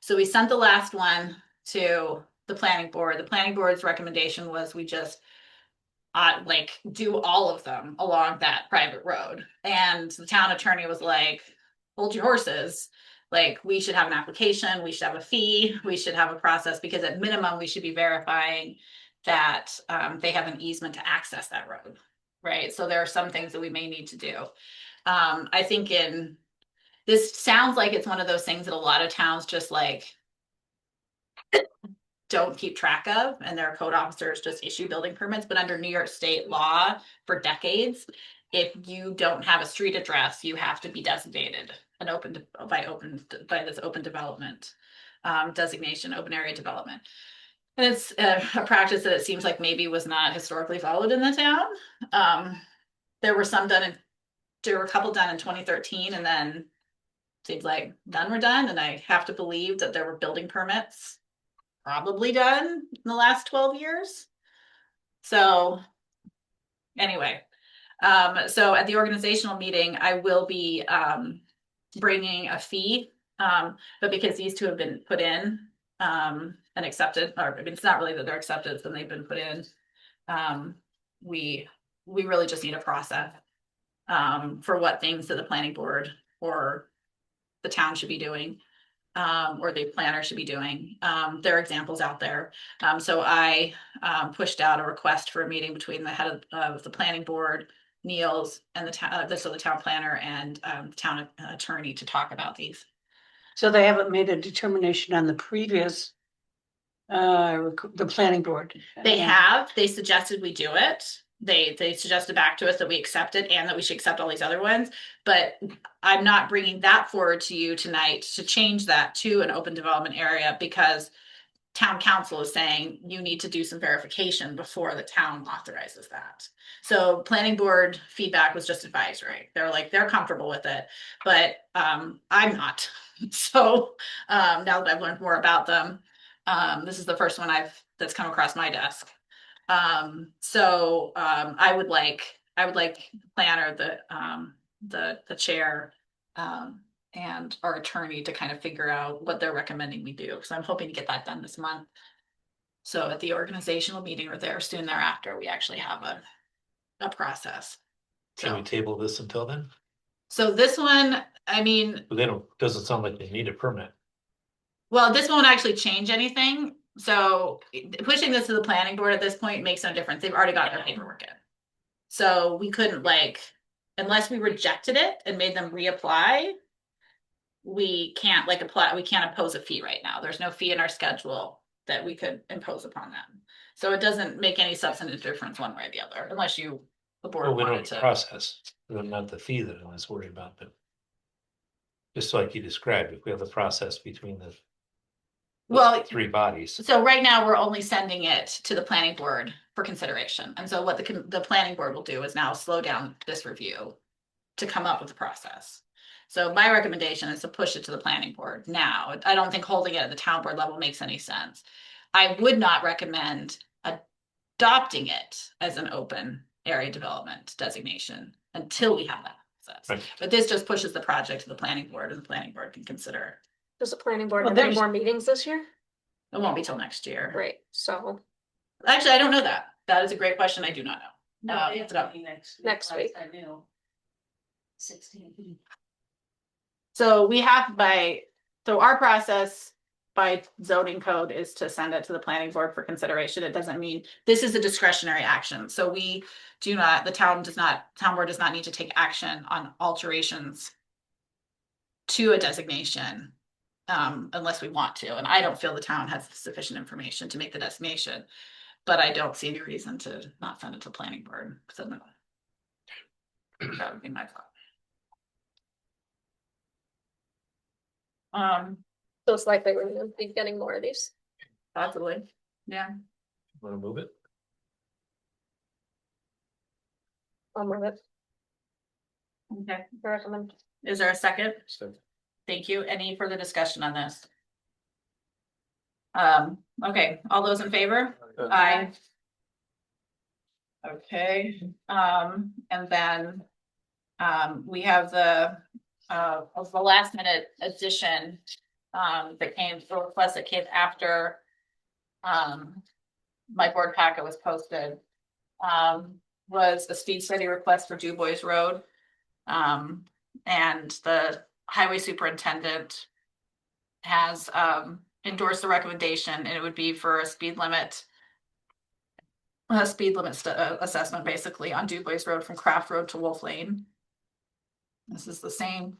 Speaker 2: So we sent the last one to the planning board. The planning board's recommendation was we just do all of them along that private road. And the town attorney was like, hold your horses. Like, we should have an application, we should have a fee, we should have a process, because at minimum, we should be verifying that they have an easement to access that road, right? So there are some things that we may need to do. I think this sounds like it's one of those things that a lot of towns just don't keep track of, and their code officers just issue building permits. But under New York state law for decades, if you don't have a street address, you have to be designated by this open development designation, open area development. And it's a practice that it seems like maybe was not historically followed in the town. There were a couple done in 2013, and then seems like none were done. And I have to believe that there were building permits probably done in the last 12 years. So anyway, so at the organizational meeting, I will be bringing a fee, but because these two have been put in and accepted, or I mean, it's not really that they're accepted, it's when they've been put in. We really just need a process for what things that the planning board or the town should be doing, or the planner should be doing. There are examples out there. So I pushed out a request for a meeting between the head of the planning board, Niels, and the town planner and town attorney to talk about these.
Speaker 1: So they haven't made a determination on the previous The planning board.
Speaker 2: They have, they suggested we do it. They suggested back to us that we accept it and that we should accept all these other ones. But I'm not bringing that forward to you tonight to change that to an open development area because town council is saying you need to do some verification before the town authorizes that. So planning board feedback was just advisory. They're like, they're comfortable with it, but I'm not. So now that I've learned more about them, this is the first one that's come across my desk. I would like the planner, the chair, and our attorney to kind of figure out what they're recommending we do. So I'm hoping to get that done this month. So at the organizational meeting or there soon thereafter, we actually have a process.
Speaker 8: Can we table this until then?
Speaker 2: So this one, I mean,
Speaker 8: Doesn't sound like they need a permit.
Speaker 2: well, this won't actually change anything. So pushing this to the planning board at this point makes no difference. They've already got their paperwork in. So we couldn't unless we rejected it and made them reapply, we can't apply, we can't impose a fee right now. There's no fee in our schedule that we could impose upon them. So it doesn't make any substantive difference one way or the other, unless the board
Speaker 8: Well, we don't
Speaker 2: wanted
Speaker 8: have
Speaker 2: to.
Speaker 8: the process, not the fee that I was worried about, but just like you described, if we have the process between the
Speaker 2: Well,
Speaker 8: three bodies.
Speaker 2: so right now we're only sending it to the planning board for consideration. And so what the planning board will do is now slow down this review to come up with a process. So my recommendation is to push it to the planning board now. I don't think holding it at the town board level makes any sense. I would not recommend adopting it as an open area development designation until we have that process.
Speaker 8: Right.
Speaker 2: But this just pushes the project to the planning board and the planning board can consider.
Speaker 6: Does the planning board
Speaker 2: Well,
Speaker 6: have any
Speaker 2: there's-
Speaker 6: more meetings this year?
Speaker 2: It won't be till next year.
Speaker 6: Right, so
Speaker 2: Actually, I don't know that. That is a great question. I do not know.
Speaker 9: No, they have
Speaker 2: it's up.
Speaker 9: to be next
Speaker 6: Next week.
Speaker 9: I knew. 16.
Speaker 2: So we have so our process by zoning code is to send it to the planning board for consideration. It doesn't mean this is a discretionary action. So the town board does not need to take action on alterations to a designation unless we want to. And I don't feel the town has sufficient information to make the designation, but I don't see any reason to not send it to planning board. So that would be my thought.
Speaker 6: so it's likely we're gonna be getting more of these.
Speaker 2: Possibly, yeah.
Speaker 8: Want to move it?
Speaker 6: I'll move it.
Speaker 2: Okay,
Speaker 6: I recommend.
Speaker 2: is there a second?
Speaker 8: So
Speaker 2: Thank you. Any further discussion on this? Okay, all those in favor? Aye. Okay, and then we have the last minute addition the request that came after my board packet was posted, was a speed study request for DuBois Road. And the highway superintendent has endorsed the recommendation, and it would be for a speed limit assessment basically on DuBois Road from Craft Road to Wolf Lane. This is the same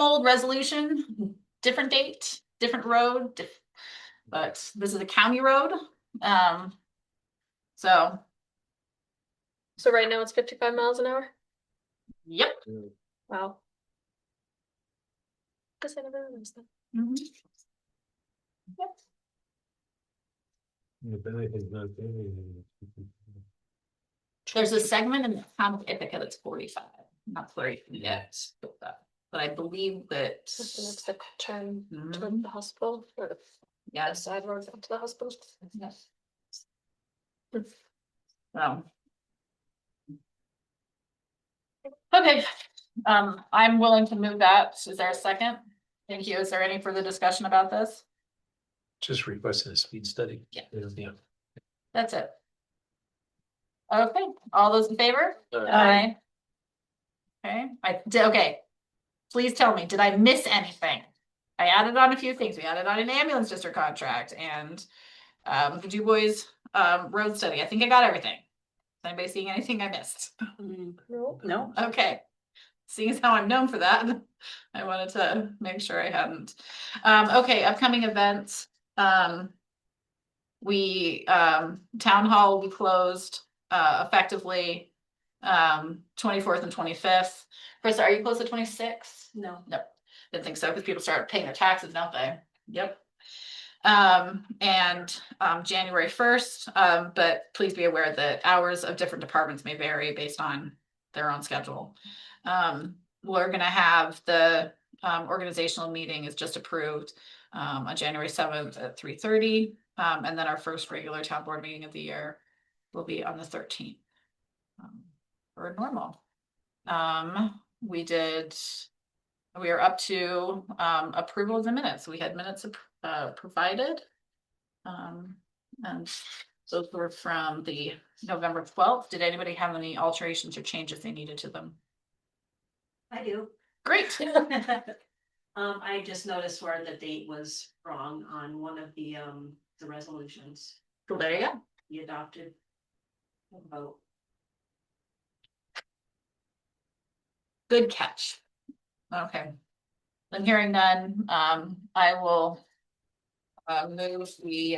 Speaker 2: old resolution, different date, different road, but this is a county road. So
Speaker 6: right now it's 55 miles an hour?
Speaker 2: yep.
Speaker 6: Wow. Guess I never noticed that.
Speaker 2: Mhm. There's a segment in the town of Ithaca that's 45, not 30 yet, but I believe that.
Speaker 6: That's the turn
Speaker 2: Mhm.
Speaker 6: toward the hospital or the
Speaker 2: Yes.
Speaker 6: side road up to the hospital.
Speaker 2: Yes. So. Okay, I'm willing to move that. Is there a second? Thank you. Is there any further discussion about this?
Speaker 8: just requesting a speed study.
Speaker 2: Yeah.
Speaker 8: Yeah.
Speaker 2: That's it. Okay, all those in favor?
Speaker 1: Aye.
Speaker 2: Okay, okay. Please tell me, did I miss anything? I added on a few things. We added on an ambulance district contract and the DuBois road study. I think I got everything. Is anybody seeing anything I missed?
Speaker 6: No.
Speaker 1: No,
Speaker 2: Okay. Seeing as how I'm known for that, I wanted to make sure I hadn't. Okay, upcoming events. we, town hall will be closed, effectively, 24th and 25th. Chris, are you closed the 26th?
Speaker 9: No.
Speaker 2: No, didn't think so, because people start paying their taxes, don't they? Yep. And January 1st, but please be aware that hours of different departments may vary based on their own schedule. We're gonna have the organizational meeting is just approved on January 7th at 3:30. And then our first regular town board meeting of the year will be on the 13th. For normal. We are up to approval of the minutes. We had minutes provided. And those were from the November 12th. Did anybody have any alterations or changes they needed to them?
Speaker 9: I do.
Speaker 2: Great.
Speaker 9: I just noticed where the date was wrong on one of the resolutions.
Speaker 2: Well, there you go.
Speaker 9: The adopted vote.
Speaker 2: Good catch. Okay. I'm hearing none. I will move the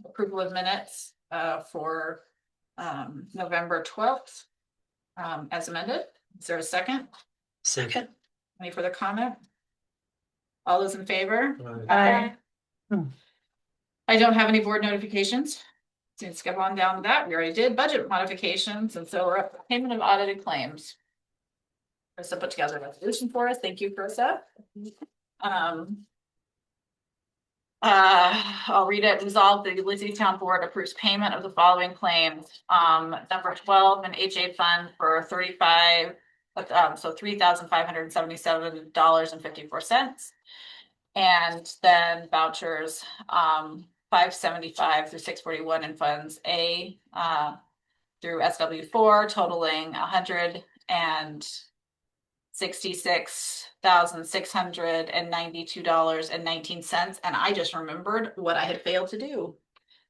Speaker 2: approval of minutes for November 12th as amended. Is there a second?
Speaker 1: Second.
Speaker 2: Any further comment? All those in favor?
Speaker 1: Aye.
Speaker 2: I don't have any board notifications. So let's skip on down to that. We already did budget modifications, and so we're up to payment of audited claims. Krista put together a resolution for us. Thank you, Krista. I'll read it. Resolve the Lizzie Town Board approves payment of the following claims. Number 12, an HA fund for $3,577.54. And then vouchers, 575 through 641 in funds A through SW4 totaling $166,692.19. And I just remembered what I had failed to do.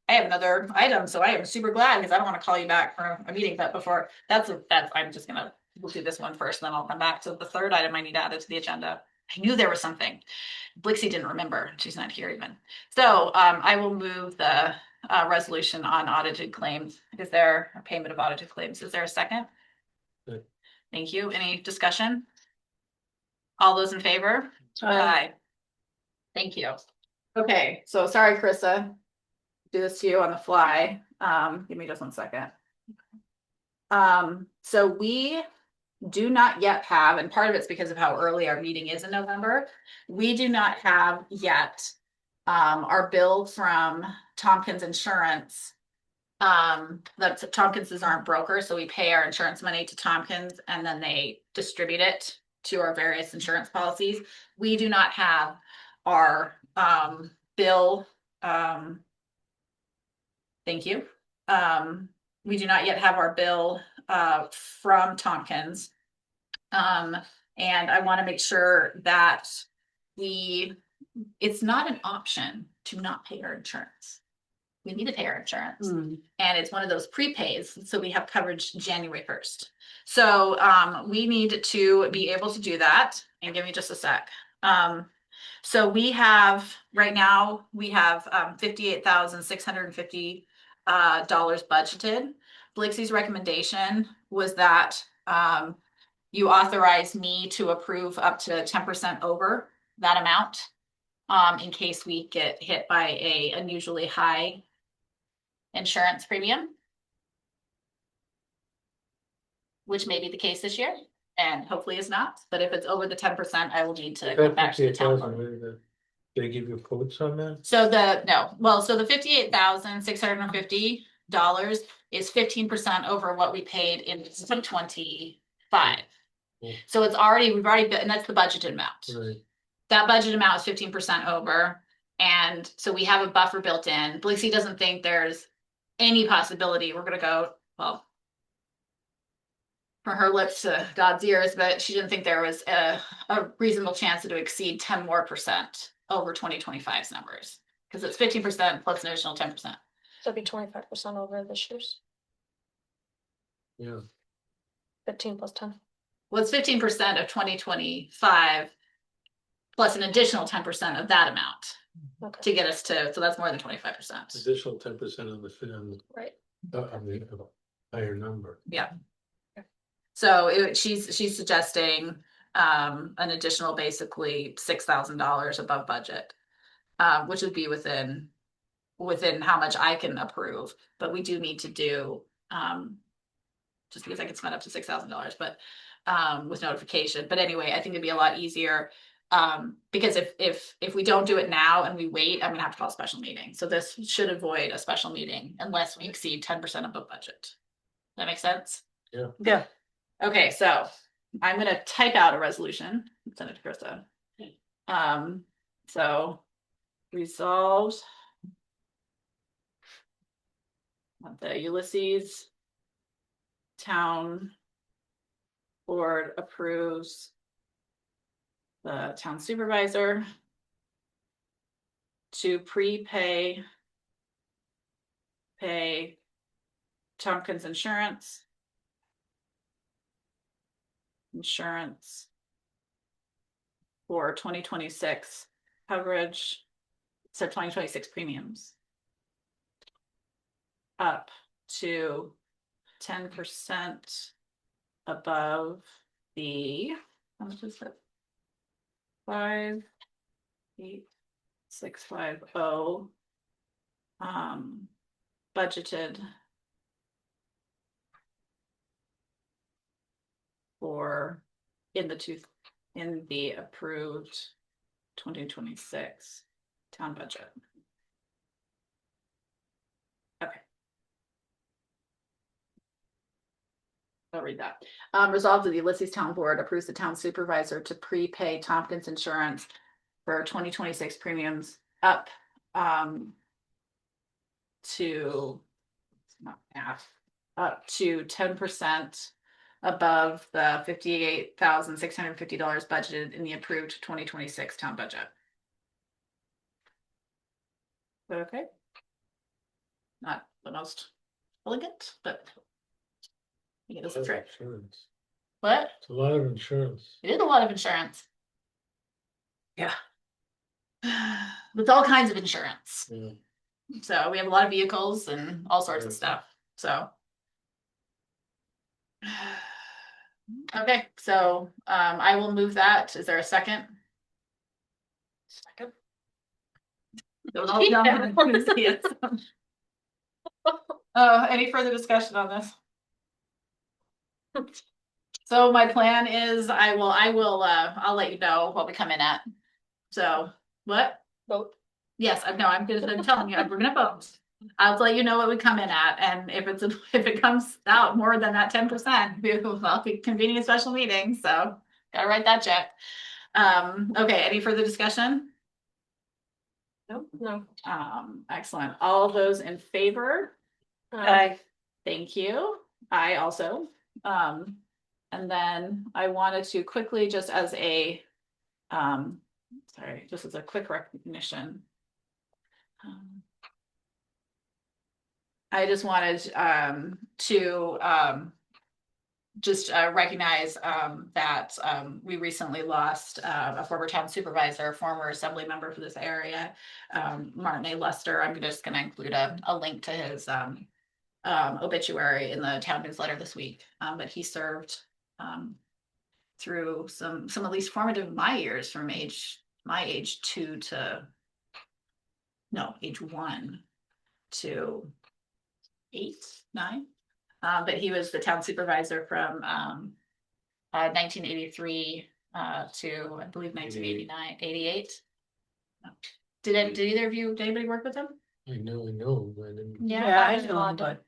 Speaker 2: I have another item, so I am super glad because I don't want to call you back for a meeting, but before I'm just gonna, we'll do this one first, and then I'll come back to the third item I need added to the agenda. I knew there was something. Blixie didn't remember. She's not here even. So I will move the resolution on audited claims. Is there a payment of audited claims? Is there a second?
Speaker 3: Good.
Speaker 2: Thank you. Any discussion? All those in favor? Aye. Thank you. Okay, so sorry, Krista. Do this to you on the fly. Give me just 1 second. So we do not yet have, and part of it's because of how early our meeting is in November, we do not have yet our bill from Tompkins Insurance. That Tompkins aren't brokers, so we pay our insurance money to Tompkins and then they distribute it to our various insurance policies. We do not have our bill. Thank you. We do not yet have our bill from Tompkins. And I want to make sure that it's not an option to not pay our insurance. We need to pay our insurance. And it's one of those prepays, so we have coverage January 1st. So we need to be able to do that. And give me just a sec. So we have, right now, we have $58,650 budgeted. Blixie's recommendation was that you authorize me to approve up to 10% over that amount in case we get hit by a unusually high insurance premium, which may be the case this year and hopefully is not. But if it's over the 10%, I will need to come back to the town board.
Speaker 3: Did they give you quotes on that?
Speaker 2: So the $58,650 is 15% over what we paid in 2025. So it's we've already been, and that's the budgeted amount.
Speaker 3: Right.
Speaker 2: That budget amount is 15% over. And so we have a buffer built in. Blixie doesn't think there's any possibility we're gonna go, well, from her lips to God's ears, but she didn't think there was a reasonable chance to exceed 10% more over 2025's numbers. Because it's 15% plus an additional 10%.
Speaker 6: So it'd be 25% over this year's,
Speaker 3: Yeah.
Speaker 6: 15 plus 10.
Speaker 2: Well, it's 15% of 2025 plus an additional 10% of that amount.
Speaker 6: Okay,
Speaker 2: to get us to, so that's more than 25%.
Speaker 3: Additional 10% on
Speaker 6: right.
Speaker 3: the higher number.
Speaker 2: So she's suggesting an additional basically $6,000 above budget, which would be within how much I can approve, but we do need to do just because I can spend up to $6,000, but with notification. But anyway, I think it'd be a lot easier because if we don't do it now and we wait, I'm gonna have to call a special meeting. So this should avoid a special meeting unless we exceed 10% above budget. That makes sense?
Speaker 1: Yeah,
Speaker 2: Okay, so I'm gonna type out a resolution, and send it to Krista. So resolved that the Ulysses Town Board approves the town supervisor to pay Tompkins Insurance for 2026 coverage, so 2026 premiums up to 10% above the, how much is it? 58650 budgeted for in the approved 2026 town budget. Okay. I'll read that. Resolved that the Ulysses Town Board approves the town supervisor to prepay Tompkins Insurance for 2026 premiums up to not half, up to 10% above the $58,650 budgeted in the approved 2026 town budget. Okay. Not the most elegant, but I think it is a trick.
Speaker 3: Insurance.
Speaker 2: What?
Speaker 3: It's a lot of insurance.
Speaker 2: It is a lot of insurance.
Speaker 1: yeah.
Speaker 2: With all kinds of insurance.
Speaker 3: Yeah.
Speaker 2: So we have a lot of vehicles and all sorts of stuff, so. Okay, so I will move that. Is there a second?
Speaker 6: Second.
Speaker 2: Any further discussion on this? So my plan is I'll let you know what we come in at. So what?
Speaker 6: Vote.
Speaker 2: Yes, I'm telling you, we're gonna vote. I'll let you know what we come in at, and if it comes out more than that 10%, I'll be convening a special meeting, so gotta write that check. Okay, any further discussion?
Speaker 6: No.
Speaker 2: Excellent. All those in favor? Thank you. I also. And then I wanted to quickly, just as a quick recognition. I just wanted to recognize that we recently lost a former town supervisor, former assembly member for this area, Martin A. Lester. I'm just going to include a link to his obituary in the town newsletter this week. But he served through some at least formative of my years, from age 1 to 8, 9. But he was the town supervisor from 1983 to, I believe, 1989, 88. Did either of you, did anybody work with him?
Speaker 3: I know, but I didn't.
Speaker 1: Yeah, I know, but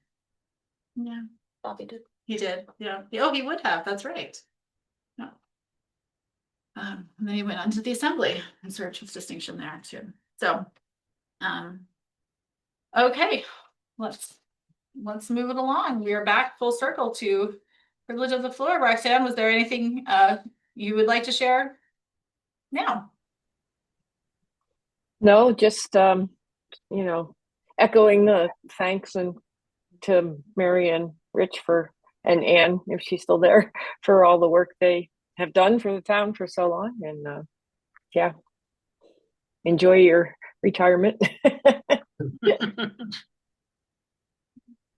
Speaker 2: Yeah,
Speaker 6: Bobby did.
Speaker 2: he did. Yeah. Oh, he would have. That's right. No. And then he went on to the assembly and served with distinction there too. So, okay, let's move it along. We are back full circle to privilege of the floor. Roxanne, was there anything you would like to share now?
Speaker 4: No, just echoing the thanks and to Mary and Rich and Anne, if she's still there, for all the work they have done for the town for so long. And enjoy your retirement.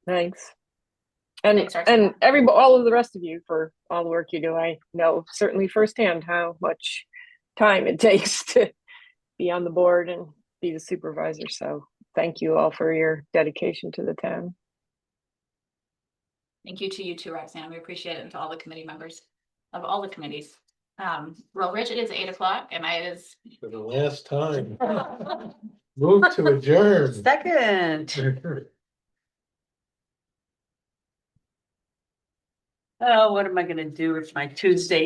Speaker 4: Thanks. And
Speaker 2: Thanks, Roxanne.
Speaker 4: all of the rest of you for all the work you do. I know certainly firsthand how much time it takes to be on the board and be the supervisor. So thank you all for your dedication to the town.
Speaker 2: Thank you to you too, Roxanne. We appreciate it, and to all the committee members of all the committees. Well, Rich, it is 8 o'clock and it is.
Speaker 3: For the last time. Move to adjourn.
Speaker 1: Second. Oh, what am I gonna do? It's my Tuesday